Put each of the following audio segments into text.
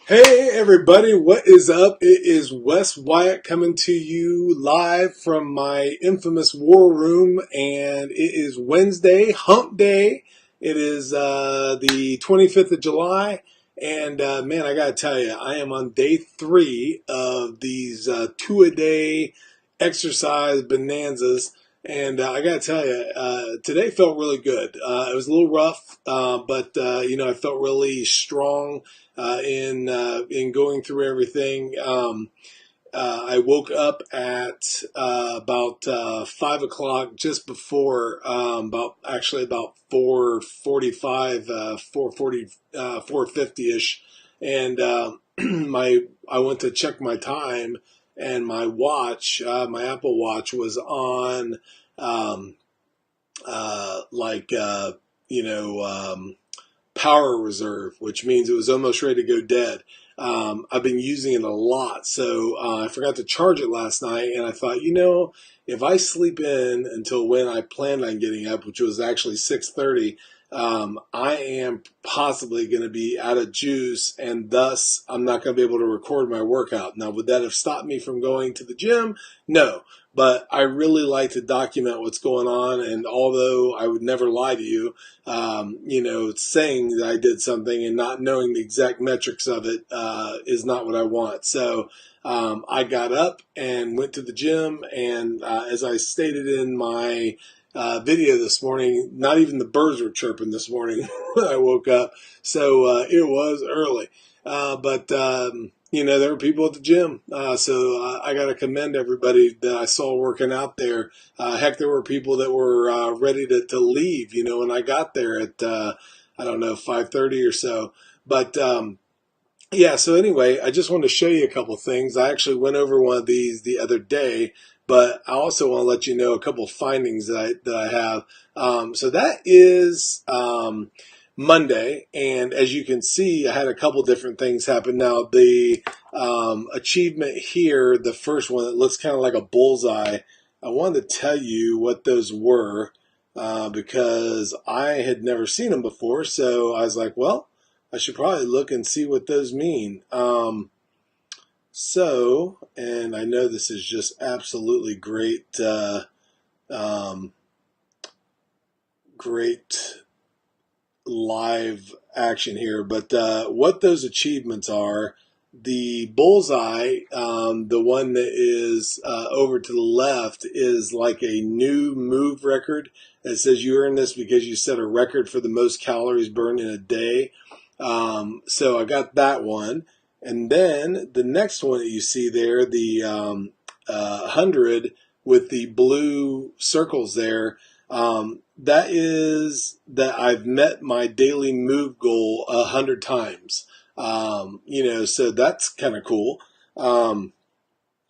Hey everybody, what is up? It is Wes Wyatt coming to you live from my infamous war room, and it is Wednesday, hump day. It is the 25th of July, and man, I gotta tell you, I am on day 3 of these 2-a-day exercise bonanzas. And I got to tell you, today felt really good. It was a little rough, but I felt really strong in going through everything. I woke up at about 5 o'clock, just before about 4:45, 4:40, 4:50 ish, and I went to check my time, and my watch, my Apple Watch, was on um, like power reserve, which means it was almost ready to go dead. I've been using it a lot, so I forgot to charge it last night, and I thought, if I sleep in until when I planned on getting up, which was actually 6:30, I am possibly going to be out of juice, and thus I'm not going to be able to record my workout. Now, would that have stopped me from going to the gym? No. But I really like to document what's going on, and although I would never lie to you, saying that I did something and not knowing the exact metrics of it is not what I want. So I got up and went to the gym, and as I stated in my video this morning, not even the birds were chirping this morning when I woke up. So it was early. But there were people at the gym. So I got to commend everybody that I saw working out there. Heck, there were people that were ready to leave, when I got there at, I don't know, 5:30 or so. But yeah, so anyway, I just wanted to show you a couple things. I actually went over one of these the other day, but I also want to let you know a couple findings that I have. So that is Monday, and as you can see, I had a couple different things happen. Now, the achievement here, the first one that looks kind of like a bullseye, I wanted to tell you what those were because I had never seen them before. So I was like, well, I should probably look and see what those mean. And I know this is just absolutely great, great live action here. But what those achievements are, the bullseye, the one that is over to the left, is like a new move record. It says you earned this because you set a record for the most calories burned in a day. So I got that one. And then the next one that you see there, the 100 with the blue circles there, that is that I've met my daily move goal 100 times. So that's kind of cool. The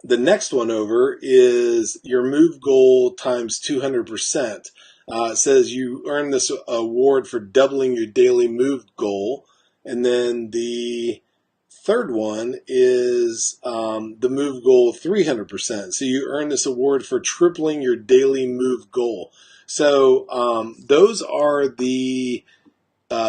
next one over is your move goal times 200%. It says you earn this award for doubling your daily move goal. And then the third one is the move goal 300%. So you earn this award for tripling your daily move goal. So those are the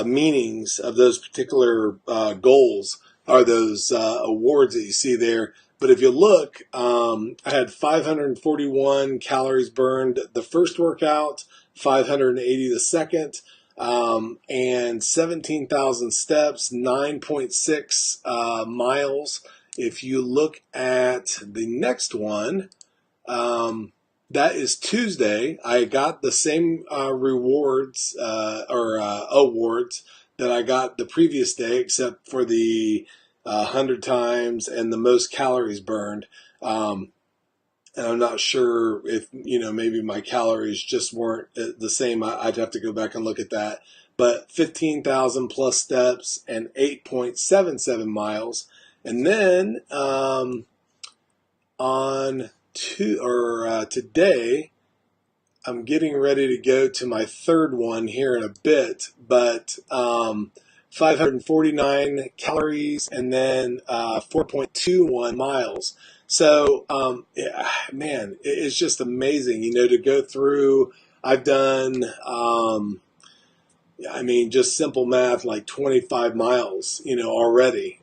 meanings of those particular goals, are those awards that you see there. But if you look, I had 541 calories burned the first workout, 580 the second, and 17,000 steps, 9.6 miles. If you look at the next one, that is Tuesday. I got the same rewards or awards that I got the previous day, except for the 100 times and the most calories burned. And I'm not sure if, maybe my calories just weren't the same. I'd have to go back and look at that. But 15,000 plus steps and 8.77 miles. And then today, I'm getting ready to go to my third one here in a bit, but 549 calories and then 4.21 miles. So, yeah, man, it's just amazing, to go through. I've done I mean, just simple math, like 25 miles, already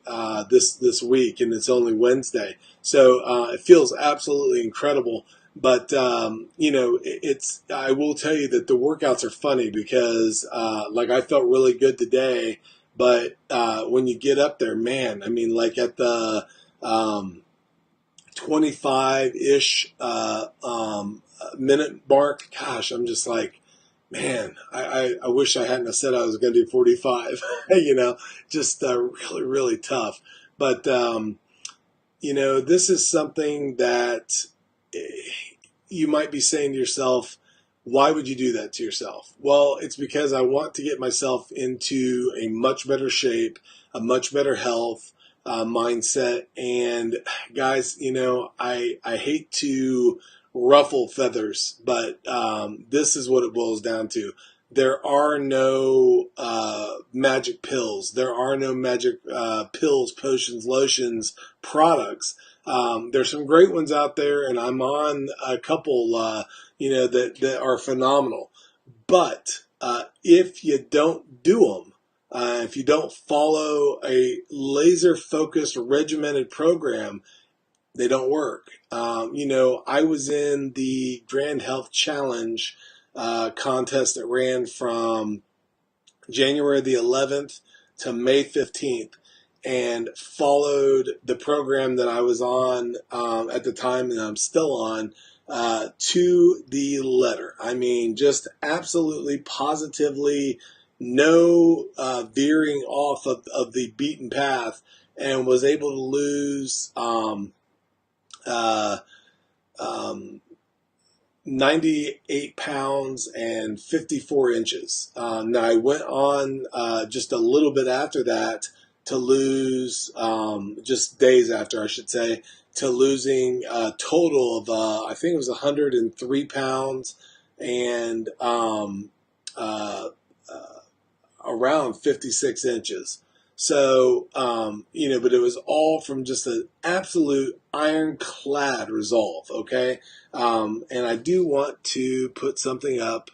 this week, and it's only Wednesday, so it feels absolutely incredible. But it's I will tell you that the workouts are funny because like I felt really good today, but when you get up there, man, I mean, like at the 25-ish minute mark, gosh, I'm just like, man, I wish I hadn't have said I was going to do 45, just really, really tough. But, this is something that you might be saying to yourself, why would you do that to yourself? Well, it's because I want to get myself into a much better shape, a much better health mindset. And guys, I hate to ruffle feathers, but this is what it boils down to. There are no magic pills. There are no magic pills, potions, lotions, products. There's some great ones out there, and I'm on a couple, that are phenomenal. But if you don't do them, if you don't follow a laser focused, regimented program, they don't work. I was in the Grand Health Challenge contest that ran from January the 11th to May 15th, and followed the program that I was on at the time and I'm still on to the letter. I mean, just absolutely, positively, no veering off of the beaten path, and was able to lose uh, um, 98 pounds and 54 inches. Now, I went on just a little bit after that to lose, just days after, I should say, to losing a total of, I think it was 103 pounds and uh, around 56 inches. So, but it was all from just an absolute ironclad resolve, okay? And I do want to put something up,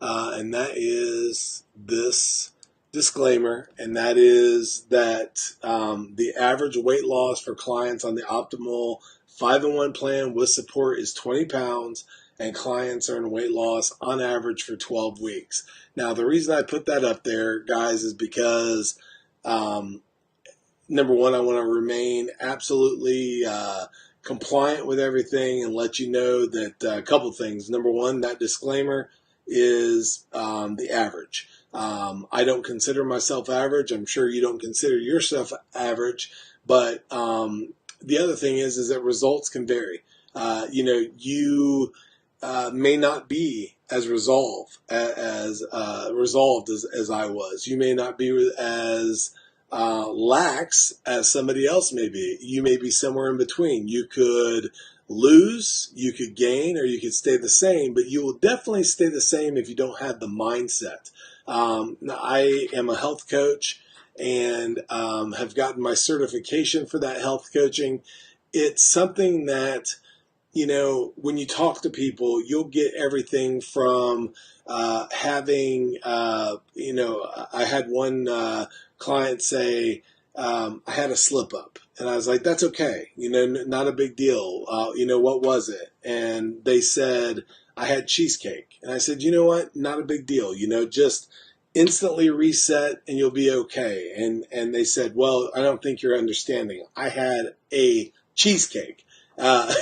and that is this disclaimer, and that is that the average weight loss for clients on the optimal 5-in-1 plan with support is 20 pounds, and clients earn weight loss on average for 12 weeks. Now, the reason I put that up there, guys, is because um, number one, I want to remain absolutely compliant with everything and let you know that a couple things. Number one, that disclaimer is the average. I don't consider myself average. I'm sure you don't consider yourself average. But the other thing is that results can vary. You may not be as resolved as I was. You may not be as lax as somebody else may be. You may be somewhere in between. You could lose, you could gain, or you could stay the same, but you will definitely stay the same if you don't have the mindset. I am a health coach and have gotten my certification for that health coaching. It's something that, when you talk to people, you'll get everything from having, I had one client say, I had a slip up. And I was like, that's okay. Not a big deal. What was it? And they said, I had cheesecake. And I said, you know what? Not a big deal. Just instantly reset and you'll be okay. And they said, well, I don't think you're understanding. I had a cheesecake. Uh,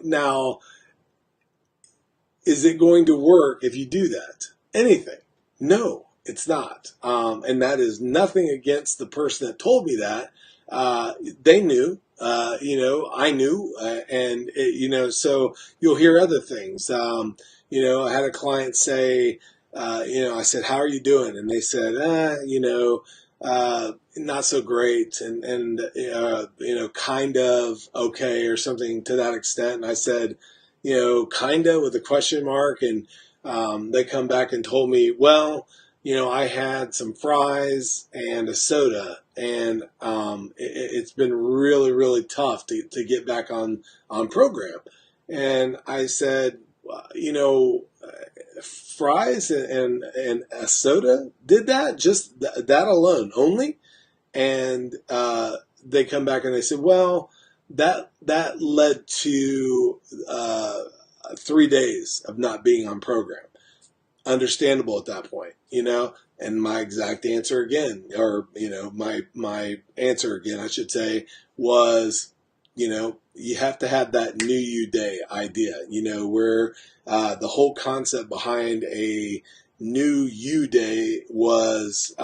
now, is it going to work if you do that? Anything? No, it's not. And that is nothing against the person that told me that. They knew, I knew, and so you'll hear other things. I had a client say, I said, how are you doing? And they said, not so great, and kind of okay, or something to that extent. And I said, kind of, with a question mark. And they come back and told me, well, I had some fries and a soda, and it's been really, really tough to get back on program. And I said, fries and a soda did that, just that alone only. And they come back and they said, well, that led to 3 days of not being on program. Understandable at that point, you know. And my exact answer again, or my answer again, I should say, was, you have to have that new you day idea, where the whole concept behind a new you day was,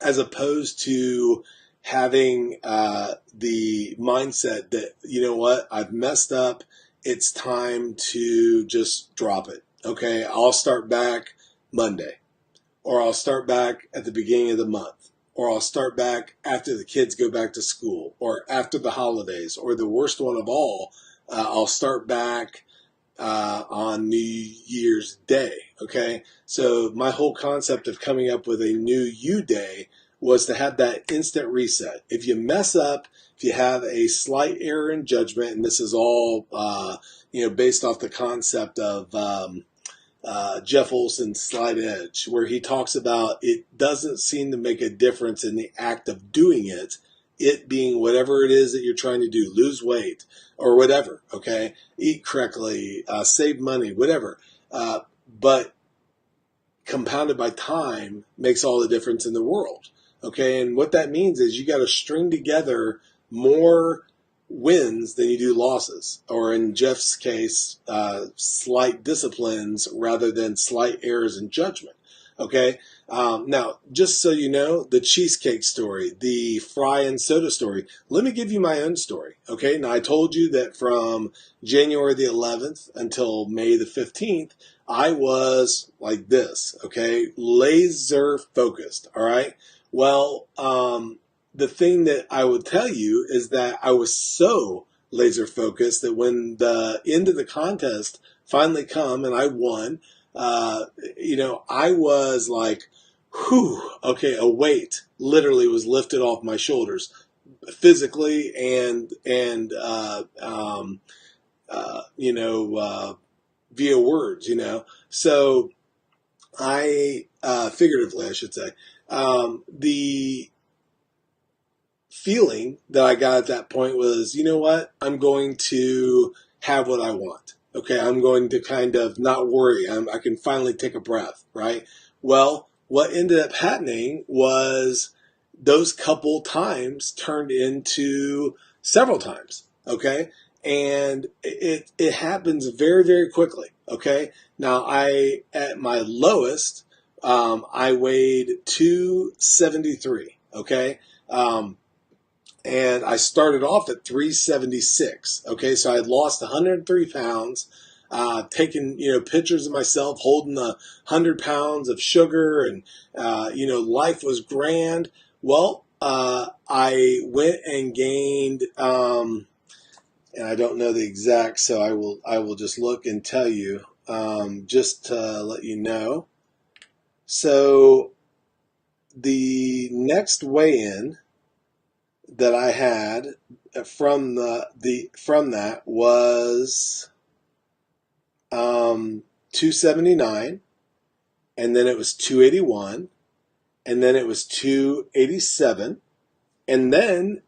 as opposed to having the mindset that, you know what, I've messed up, it's time to just drop it. Okay, I'll start back Monday, or I'll start back at the beginning of the month, or I'll start back after the kids go back to school, or after the holidays, or the worst one of all, I'll start back on New Year's Day. Okay, so my whole concept of coming up with a new you day was to have that instant reset. If you mess up, if you have a slight error in judgment, and this is all based off the concept of Jeff Olson's Slight Edge, where he talks about it doesn't seem to make a difference in the act of doing it, it being whatever it is that you're trying to do, lose weight or whatever, okay, eat correctly, save money, whatever. But compounded by time makes all the difference in the world, okay? And what that means is you got to string together more wins than you do losses, or in Jeff's case, slight disciplines rather than slight errors in judgment. Okay. Now, just so you know, the cheesecake story, the fry and soda story, let me give you my own story. Okay. Now, I told you that from January the 11th until May the 15th, I was like this. Okay. Laser focused. All right. Well, the thing that I would tell you is that I was so laser focused that when the end of the contest finally come and I won, I was like, whew, okay, a weight literally was lifted off my shoulders physically and via words, So figuratively, I should say, the feeling that I got at that point was, you know what, I'm going to have what I want. Okay, I'm going to kind of not worry. I can finally take a breath, right? Well, what ended up happening was those couple times turned into several times, okay? And it happens very, very quickly, okay? Now, at my lowest, I weighed 273, okay? And I started off at 376. Okay, so I had lost 103 pounds, taking pictures of myself holding 100 pounds of sugar, and life was grand. Well, I went and gained, and I don't know the exact, so I will just look and tell you, just to let you know. So the next weigh-in that I had from that was 279, and then it was 281, and then it was 287, and then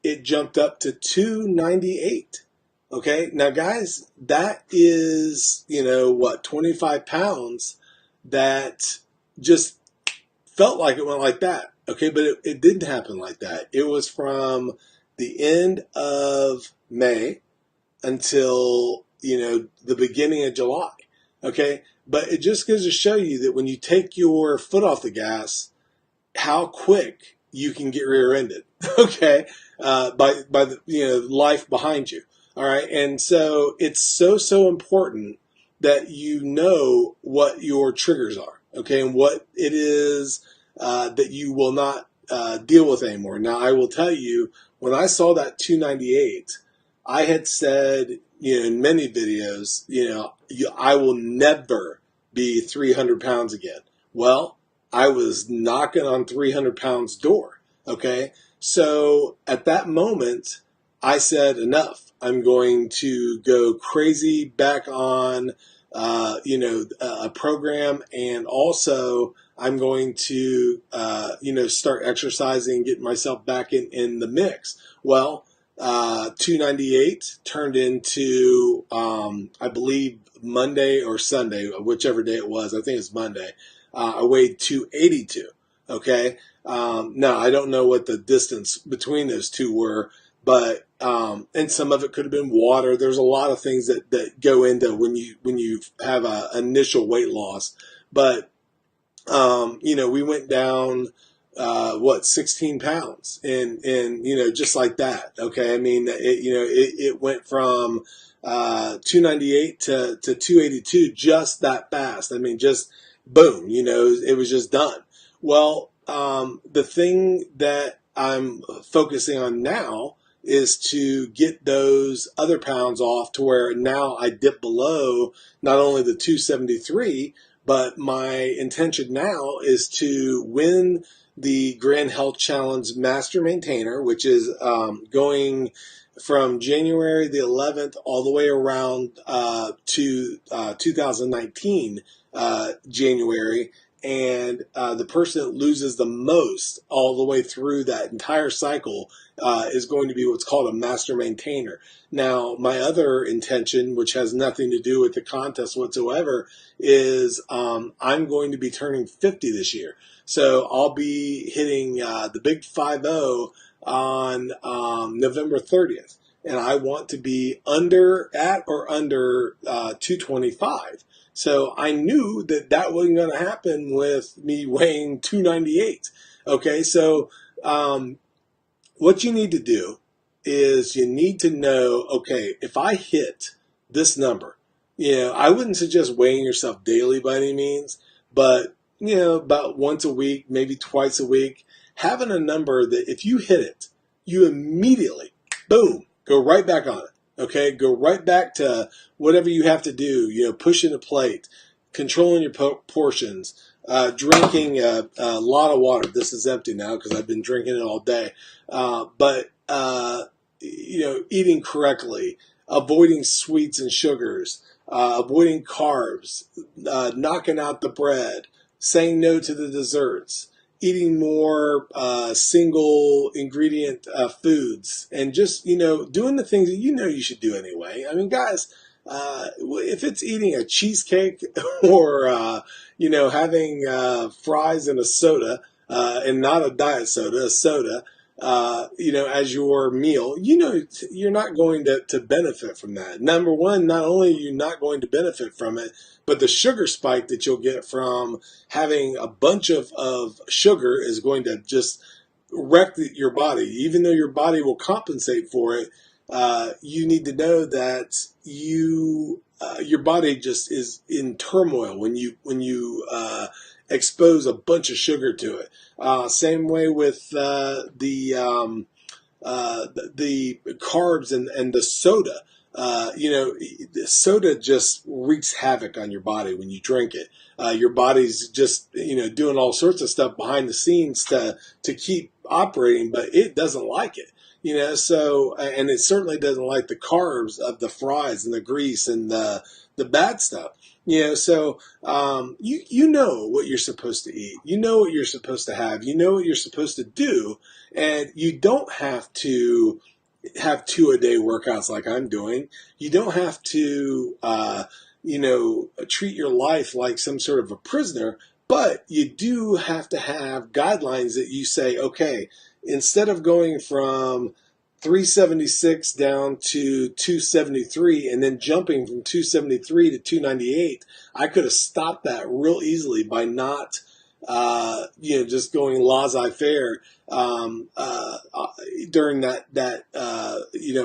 it jumped up to 298. Okay, now guys, that is 25 pounds that just felt like it went like that. Okay, but it didn't happen like that. It was from the end of May until, the beginning of July. Okay, but it just goes to show you that when you take your foot off the gas, how quick you can get rear-ended. Okay, by the life behind you. All right, and so it's so important that you know what your triggers are. Okay, and what it is that you will not deal with anymore. Now, I will tell you, when I saw that 298, I had said, in many videos, I will never be 300 pounds again. Well, I was knocking on 300 pounds door. Okay, so at that moment, I said, enough. I'm going to go crazy back on a program, and also I'm going to, start exercising and get myself back in the mix. Well, 298 turned into, I believe, Monday or Sunday, whichever day it was. I think it's Monday. I weighed 282. Okay. Now I don't know what the distance between those two were, but and some of it could have been water. There's a lot of things that go into when you have a initial weight loss. But we went down 16 pounds, and just like that. Okay, I mean, it went from 298 to 282 just that fast. I mean, just boom, it was just done. Well, the thing that I'm focusing on now is to get those other pounds off to where now I dip below not only the 273, but my intention now is to win the Grand Health Challenge Master Maintainer, which is going from January the 11th all the way around to 2019 January. And the person that loses the most all the way through that entire cycle is going to be what's called a master maintainer. Now, my other intention, which has nothing to do with the contest whatsoever, is I'm going to be turning 50 this year. So I'll be hitting the big 50 on November 30th. And I want to be at or under 225. So I knew that wasn't going to happen with me weighing 298. Okay, so what you need to do is you need to know, okay, if I hit this number, I wouldn't suggest weighing yourself daily by any means, but, about once a week, maybe twice a week, having a number that if you hit it, you immediately, boom, go right back on it. Okay, go right back to whatever you have to do, pushing the plate, controlling your portions, drinking a lot of water. This is empty now because I've been drinking it all day. But eating correctly, avoiding sweets and sugars, avoiding carbs, knocking out the bread, saying no to the desserts, eating more single ingredient foods, and just doing the things that you should do anyway. I mean, guys, if it's eating a cheesecake or having fries and a soda, and not a diet soda, a soda, as your meal, you're not going to benefit from that. Number one, not only are you not going to benefit from it, but the sugar spike that you'll get from having a bunch of sugar is going to just wreck your body. Even though your body will compensate for it, you need to know that your body just is in turmoil when you expose a bunch of sugar to it. Same way with the carbs and the soda. The soda just wreaks havoc on your body when you drink it. Your body's just doing all sorts of stuff behind the scenes to keep operating, but it doesn't like it. So, and it certainly doesn't like the carbs of the fries and the grease and the bad stuff. So you know what you're supposed to eat. You know what you're supposed to have. You know what you're supposed to do, and you don't have to have 2-a-day workouts like I'm doing. You don't have to treat your life like some sort of a prisoner, but you do have to have guidelines that you say, okay, instead of going from 376 down to 273 and then jumping from 273 to 298, I could have stopped that real easily by not, just going laissez-faire during that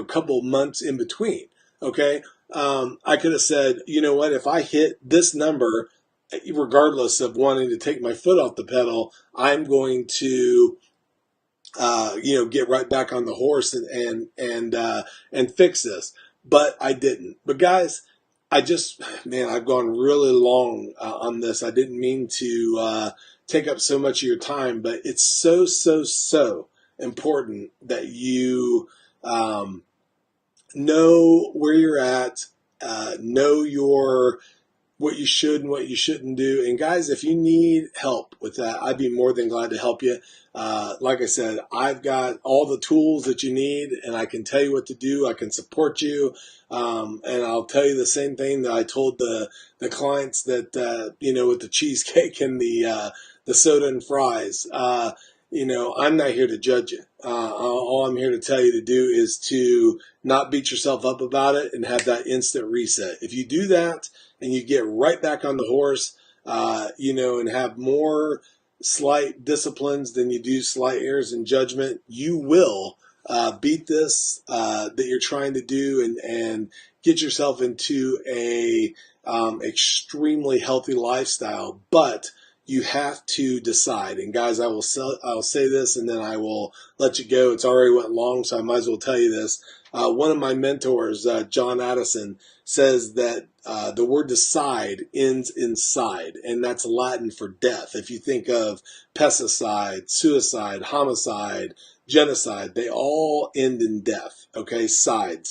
couple months in between. Okay, I could have said, you know what, if I hit this number, regardless of wanting to take my foot off the pedal, I'm going to get right back on the horse and fix this. But I didn't. But guys, I've gone really long on this. I didn't mean to take up so much of your time, but it's so, so, so important that you know where you're at, know your what you should and what you shouldn't do. And guys, if you need help with that, I'd be more than glad to help you. Like I said, I've got all the tools that you need, and I can tell you what to do. I can support you. And I'll tell you the same thing that I told the clients that, with the cheesecake and the soda and fries. I'm not here to judge you. All I'm here to tell you to do is to not beat yourself up about it and have that instant reset. If you do that and you get right back on the horse, and have more slight disciplines than you do slight errors in judgment, you will beat this that you're trying to do and get yourself into a extremely healthy lifestyle. But you have to decide. And guys, I'll say this and then I will let you go. It's already went long, so I might as well tell you this. One of my mentors, John Addison, says that the word decide ends in side, and that's Latin for death. If you think of pesticide, suicide, homicide, genocide, they all end in death. Okay, side,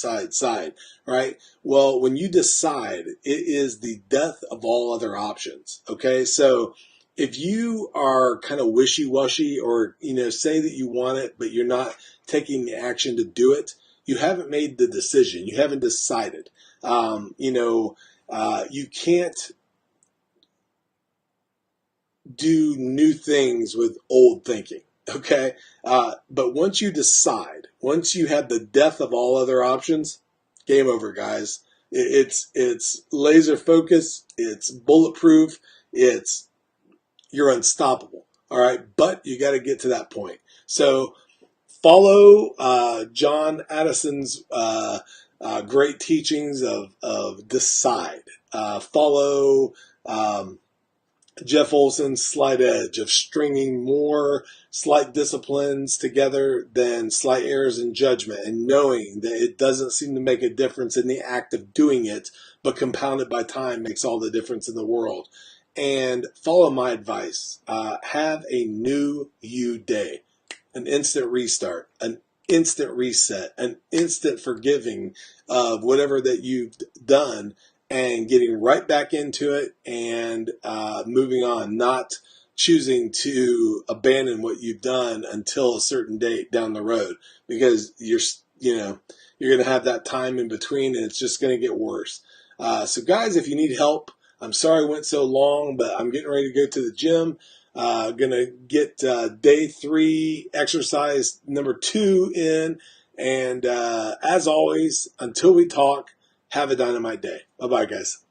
right? Well, when you decide, it is the death of all other options. Okay, so if you are kind of wishy-washy or, say that you want it, but you're not taking the action to do it, you haven't made the decision. You haven't decided. You can't do new things with old thinking. Okay. But once you decide, once you have the death of all other options, game over, guys. It's laser focus. It's bulletproof. You're unstoppable. All right. But you got to get to that point. So follow John Addison's great teachings of decide. Follow Jeff Olson's slight edge of stringing more slight disciplines together than slight errors in judgment, and knowing that it doesn't seem to make a difference in the act of doing it, but compounded by time makes all the difference in the world. And follow my advice. Have a new you day, an instant restart, an instant reset, an instant forgiving of whatever that you've done, and getting right back into it and moving on, not choosing to abandon what you've done until a certain date down the road, because you're going to have that time in between and it's just going to get worse. So guys, if you need help, I'm sorry I went so long, but I'm getting ready to go to the gym. Gonna get day 3 exercise number 2 in, and as always, until we talk, have a dynamite day. Bye bye, guys.